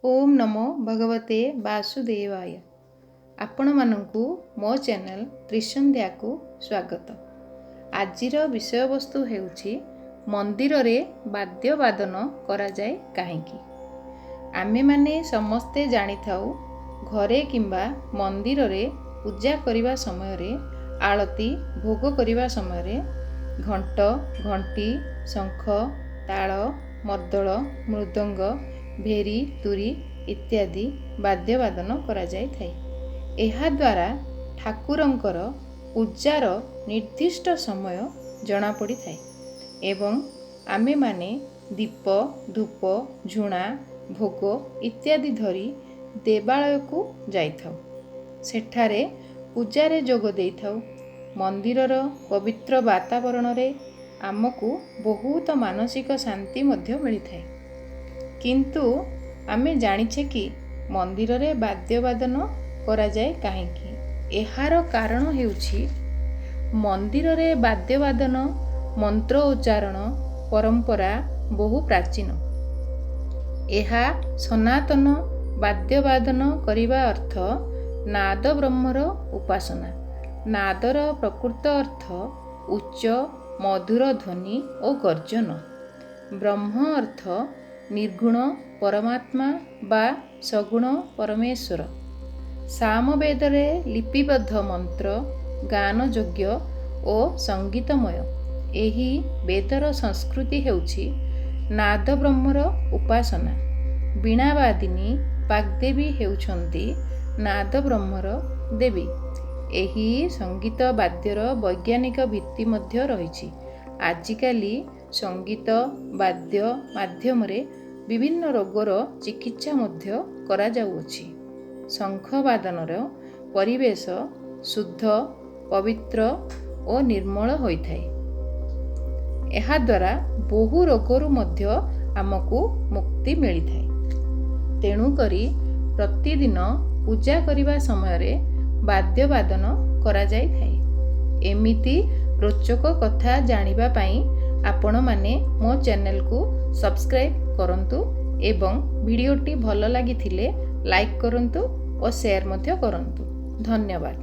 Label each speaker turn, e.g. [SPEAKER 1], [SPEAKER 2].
[SPEAKER 1] ओम नमो भगवते वासुदेवाय। आपण मानकु मो चैनल त्रिसंध्या को स्वागत। आजिर विषय वस्तु हेउछि मंदिर रे वाद्य वादन करा जाय काहेकि। आमे माने समस्ते जानि थाउ घरे किंबा मंदिर रे पूजा करिवा समय रे आळती भोग करिवा समय रे घंट घंटी शंख ताल मद्दळ मृदंग भेरी तुरी इत्यादि वाद्यवादन करा जाय थाए। एहा द्वारा ठाकुरंकर पूजार निर्दिष्ट समय जणा पड़ी थाए एवं आमे माने दीप धूप झुणा भोग इत्यादि धरी देवालय को जाई थाउ। सेठारे पूजारे जोग देई थाउ। मंदिरर पवित्र वातावरण रे आमको बहुत मानसिक शांति मध्य मिली थाए। किंतु आमे जानिछे कि मंदिर रे वाद्यवादन करा जाय काहेकि। एहार कारण हेउछि मंदिर रे वाद्यवादन मंत्र उच्चारण परंपरा बहु प्राचीन। एहा सनातन वाद्यवादन करिबा अर्थ नाद ब्रह्मर उपासना। नादर प्रकृत अर्थ उच्च मधुर ध्वनि और गर्जन। ब्रह्म अर्थ निर्गुण परमात्मा बा सगुण परमेश्वर। सामवेद रे लिपिबद्ध मंत्र गान योग्य और संगीतमय। एही वेदर संस्कृति हेउछि नाद ब्रह्मर उपासना। वीणावादिनी वाग्देवी हेउछन्ति नाद ब्रह्मर देवी। एही संगीत वाद्यर वैज्ञानिक भित्ति मध्य रहिछि। आजिकाली संगीत वाद्य माध्यम रे विभिन्न रोगर चिकित्सा मध्य करा जाउछि। शंख वादनर परिवेश शुद्ध पवित्र और निर्मल होइथाए। एहा द्वारा बहु रोगरु मध्य आमको मुक्ति मिलिथाए। तेणु करी प्रतिदिन पूजा करिवा समय रे वाद्य वादन करा जाय थाए। एमिति रोचक कथा जानिबा पई आपण माने मो चैनल को सब्सक्राइब करंतु एवं वीडियोटी भल लागिथिले लाइक करंतु और शेयर मध्य करंतु। धन्यवाद।